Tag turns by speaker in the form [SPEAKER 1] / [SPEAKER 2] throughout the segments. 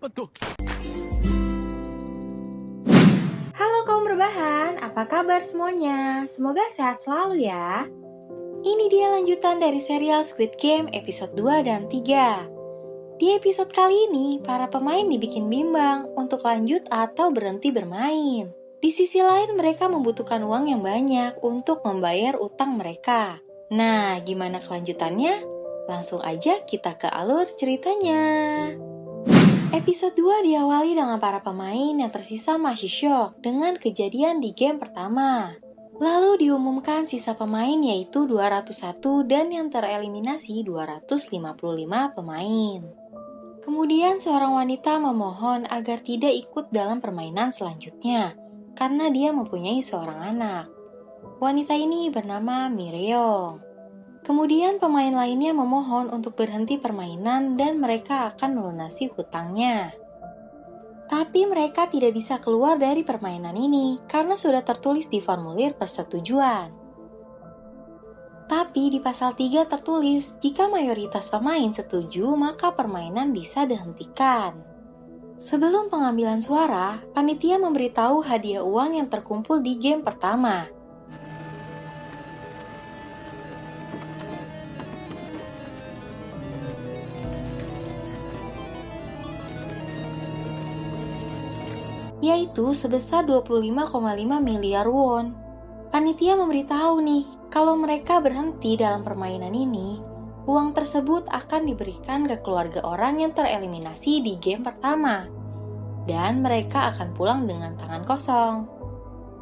[SPEAKER 1] 번만 더.
[SPEAKER 2] Halo kaum rebahan, apa kabar semuanya? Semoga sehat selalu ya. Ini dia lanjutan dari serial Squid Game episode 2 dan 3. Di episode kali ini, para pemain dibikin bimbang untuk lanjut atau berhenti bermain. Di sisi lain, mereka membutuhkan uang yang banyak untuk membayar utang mereka. Nah, gimana kelanjutannya? Langsung aja kita ke alur ceritanya. Episode 2 diawali dengan para pemain yang tersisa masih syok dengan kejadian di game pertama. Lalu diumumkan sisa pemain yaitu 201 dan yang tereliminasi 255 pemain. Kemudian seorang wanita memohon agar tidak ikut dalam permainan selanjutnya karena dia mempunyai seorang anak. Wanita ini bernama Mireong. Kemudian pemain lainnya memohon untuk berhenti permainan dan mereka akan melunasi hutangnya. Tapi mereka tidak bisa keluar dari permainan ini karena sudah tertulis di formulir persetujuan. Tapi di pasal 3 tertulis jika mayoritas pemain setuju maka permainan bisa dihentikan. Sebelum pengambilan suara, panitia memberitahu hadiah uang yang terkumpul di game pertama. Yaitu sebesar 25,5 miliar won. Panitia memberitahu nih, kalau mereka berhenti dalam permainan ini, uang tersebut akan diberikan ke keluarga orang yang tereliminasi di game pertama. Dan mereka akan pulang dengan tangan kosong.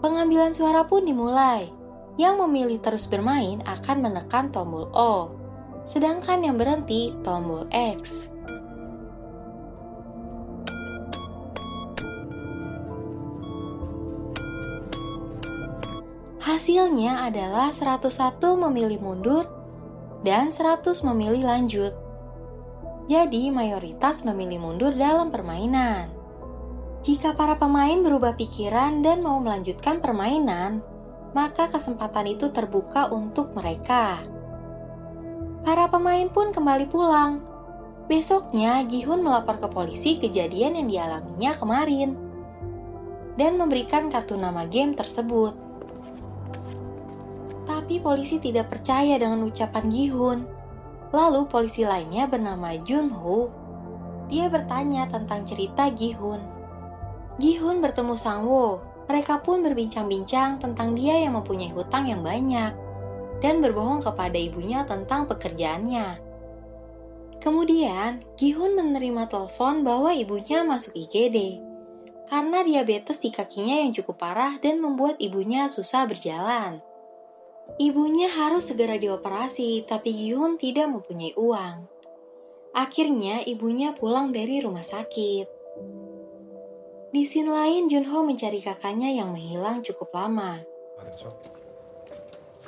[SPEAKER 2] Pengambilan suara pun dimulai. Yang memilih terus bermain akan menekan tombol O, sedangkan yang berhenti tombol X. Hasilnya adalah 101 memilih mundur dan 100 memilih lanjut. Jadi mayoritas memilih mundur dalam permainan. Jika para pemain berubah pikiran dan mau melanjutkan permainan, maka kesempatan itu terbuka untuk mereka. Para pemain pun kembali pulang. Besoknya Gi-hun melapor ke polisi kejadian yang dialaminya kemarin dan memberikan kartu nama game tersebut. Tapi polisi tidak percaya dengan ucapan Gi-hun. Lalu polisi lainnya bernama Jun-ho. Dia bertanya tentang cerita Gi-hun. Gi-hun bertemu Sang-wo. Mereka pun berbincang-bincang tentang dia yang mempunyai hutang yang banyak dan berbohong kepada ibunya tentang pekerjaannya. Kemudian, Gi-hun menerima telepon bahwa ibunya masuk IGD karena diabetes di kakinya yang cukup parah dan membuat ibunya susah berjalan. Ibunya harus segera dioperasi, tapi Gi-hun tidak mempunyai uang. Akhirnya, ibunya pulang dari rumah sakit. Di scene lain, Jun-ho mencari kakaknya yang menghilang cukup lama.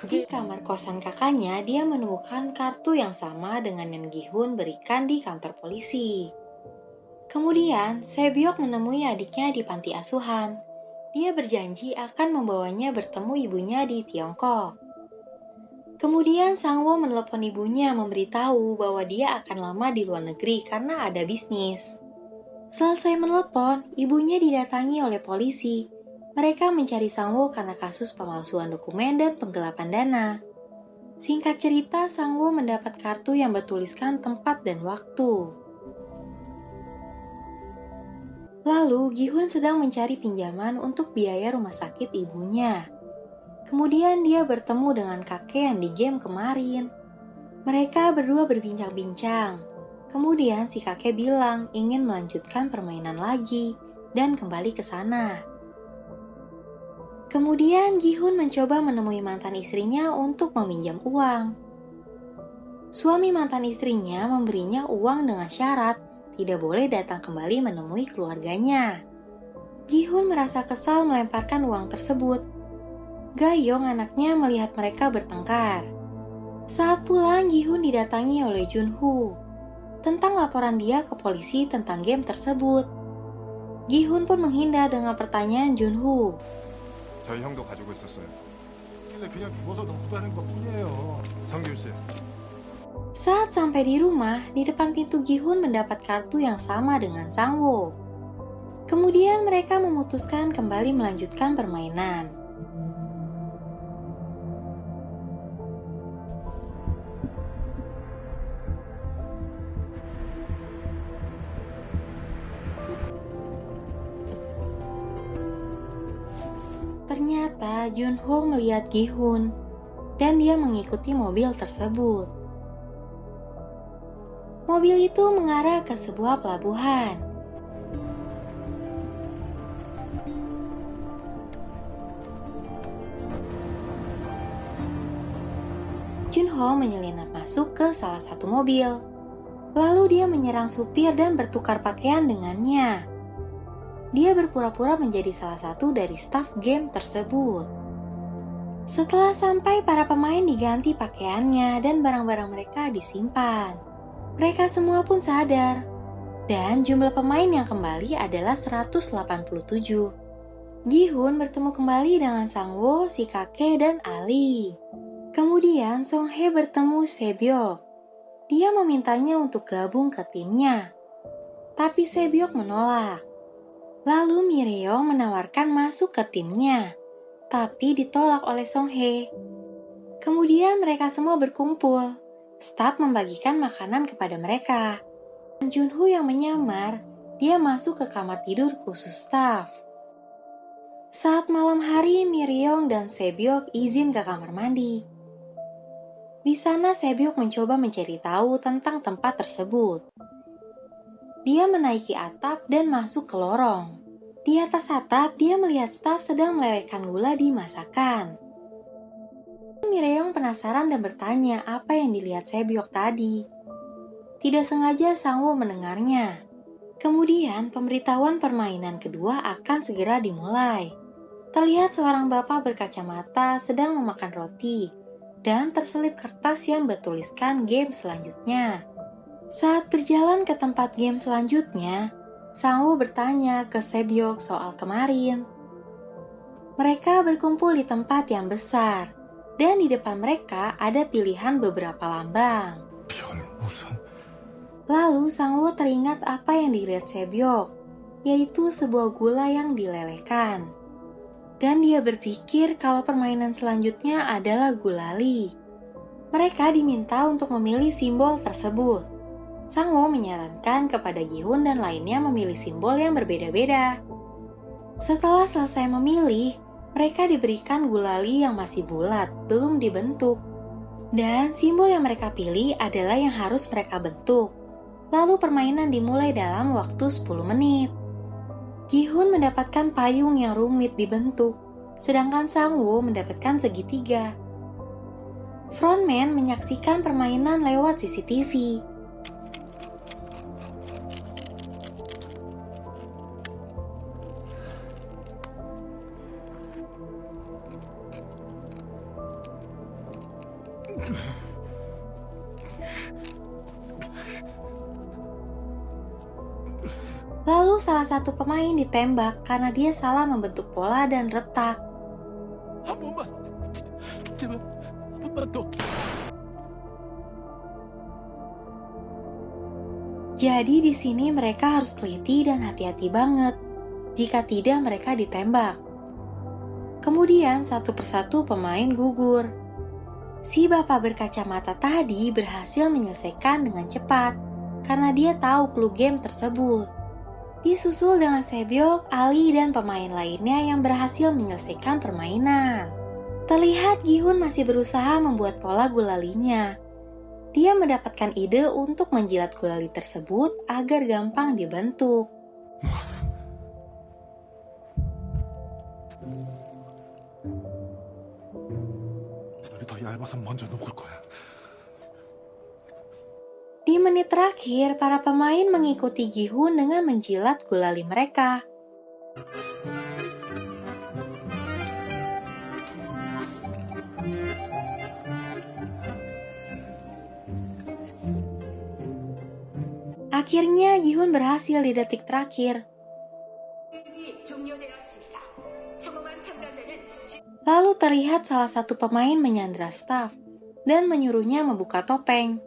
[SPEAKER 2] Di kamar kosan kakaknya, dia menemukan kartu yang sama dengan yang Gi-hun berikan di kantor polisi. Kemudian, Sebyok menemui adiknya di panti asuhan. Dia berjanji akan membawanya bertemu ibunya di Tiongkok. Kemudian Sang-wo menelepon ibunya memberitahu bahwa dia akan lama di luar negeri karena ada bisnis. Selesai menelepon, ibunya didatangi oleh polisi. Mereka mencari Sang-wo karena kasus pemalsuan dokumen dan penggelapan dana. Singkat cerita, Sang-wo mendapat kartu yang bertuliskan tempat dan waktu. Lalu, Gi-hun sedang mencari pinjaman untuk biaya rumah sakit ibunya. Kemudian dia bertemu dengan kakek yang di game kemarin. Mereka berdua berbincang-bincang. Kemudian si kakek bilang ingin melanjutkan permainan lagi dan kembali ke sana. Kemudian Gi-hun mencoba menemui mantan istrinya untuk meminjam uang. Suami mantan istrinya memberinya uang dengan syarat tidak boleh datang kembali menemui keluarganya. Gi-hun merasa kesal melemparkan uang tersebut. Ga-yong anaknya melihat mereka bertengkar. Saat pulang, Gi-hun didatangi oleh Jun-ho tentang laporan dia ke polisi tentang game tersebut. Gi-hun pun menghindar dengan pertanyaan Jun-ho.
[SPEAKER 3] 저희 형도 가지고 있었어요. 근데 그냥 주워서 넣고 다는 것뿐이에요. 성규 씨.
[SPEAKER 2] Saat sampai di rumah, di depan pintu Gi-hun mendapat kartu yang sama dengan Sang-woo. Kemudian mereka memutuskan kembali melanjutkan permainan. Ternyata Junho melihat Gi-hun dan dia mengikuti mobil tersebut. Mobil itu mengarah ke sebuah pelabuhan. Junho menyelinap masuk ke salah satu mobil. Lalu dia menyerang supir dan bertukar pakaian dengannya. Dia berpura-pura menjadi salah satu dari staf game tersebut. Setelah sampai, para pemain diganti pakaiannya dan barang-barang mereka disimpan. Mereka semua pun sadar. Dan jumlah pemain yang kembali adalah 187. Gi-hun bertemu kembali dengan Sang-woo, si kakek, dan Ali. Kemudian Song-hye bertemu Se-byuk. Dia memintanya untuk gabung ke timnya. Tapi Se-byuk menolak. Lalu Mireong menawarkan masuk ke timnya, tapi ditolak oleh Song-hye. Kemudian mereka semua berkumpul. Staf membagikan makanan kepada mereka. Dan Junho yang menyamar, dia masuk ke kamar tidur khusus staf. Saat malam hari, Mireong dan Se-byuk izin ke kamar mandi. Di sana Se-byuk mencoba mencari tahu tentang tempat tersebut. Dia menaiki atap dan masuk ke lorong. Di atas atap, dia melihat staf sedang melelehkan gula di masakan. Mireong penasaran dan bertanya apa yang dilihat Se-byuk tadi. Tidak sengaja Sang-woo mendengarnya. Kemudian pemberitahuan permainan kedua akan segera dimulai. Terlihat seorang bapak berkacamata sedang memakan roti dan terselip kertas yang bertuliskan game selanjutnya. Saat berjalan ke tempat game selanjutnya, Sang-woo bertanya ke Se-byuk soal kemarin. Mereka berkumpul di tempat yang besar, dan di depan mereka ada pilihan beberapa lambang. Lalu Sang-woo teringat apa yang dilihat Se-byuk, yaitu sebuah gula yang dilelehkan. Dan dia berpikir kalau permainan selanjutnya adalah gulali. Mereka diminta untuk memilih simbol tersebut. Sang-woo menyarankan kepada Gi-hun dan lainnya memilih simbol yang berbeda-beda. Setelah selesai memilih, mereka diberikan gulali yang masih bulat, belum dibentuk. Dan simbol yang mereka pilih adalah yang harus mereka bentuk. Lalu permainan dimulai dalam waktu 10 menit. Gi-hun mendapatkan payung yang rumit dibentuk, sedangkan Sang-woo mendapatkan segitiga. Frontman menyaksikan permainan lewat CCTV. Lalu salah satu pemain ditembak karena dia salah membentuk pola dan retak. Jadi di sini mereka harus teliti dan hati-hati banget. Jika tidak, mereka ditembak. Kemudian satu persatu pemain gugur. Si bapak berkacamata tadi berhasil menyelesaikan dengan cepat karena dia tahu clue game tersebut. Disusul dengan Se-byuk, Ali, dan pemain lainnya yang berhasil menyelesaikan permainan. Terlihat Gi-hun masih berusaha membuat pola gulalinya. Dia mendapatkan ide untuk menjilat gulali tersebut agar gampang dibentuk. Di menit terakhir, para pemain mengikuti Gi-hun dengan menjilat gulali mereka. Akhirnya Gi-hun berhasil di detik terakhir. Lalu terlihat salah satu pemain menyandra staf dan menyuruhnya membuka topeng.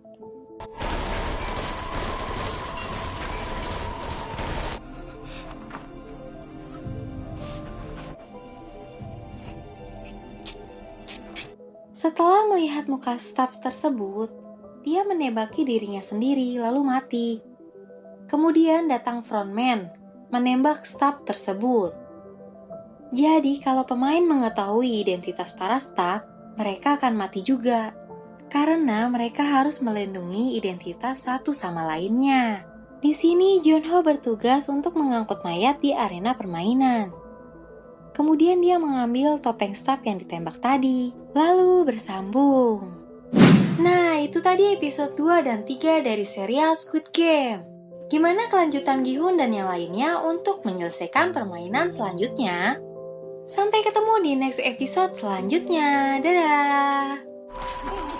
[SPEAKER 2] Setelah melihat muka staf tersebut, dia menembaki dirinya sendiri lalu mati. Kemudian datang frontman, menembak staf tersebut. Jadi kalau pemain mengetahui identitas para staf, mereka akan mati juga. Karena mereka harus melindungi identitas satu sama lainnya. Di sini Junho bertugas untuk mengangkut mayat di arena permainan. Kemudian dia mengambil topeng staf yang ditembak tadi, lalu bersambung. Nah, itu tadi episode 2 dan 3 dari serial Squid Game. Gimana kelanjutan Gi-hun dan yang lainnya untuk menyelesaikan permainan selanjutnya? Sampai ketemu di next episode selanjutnya. Dadah!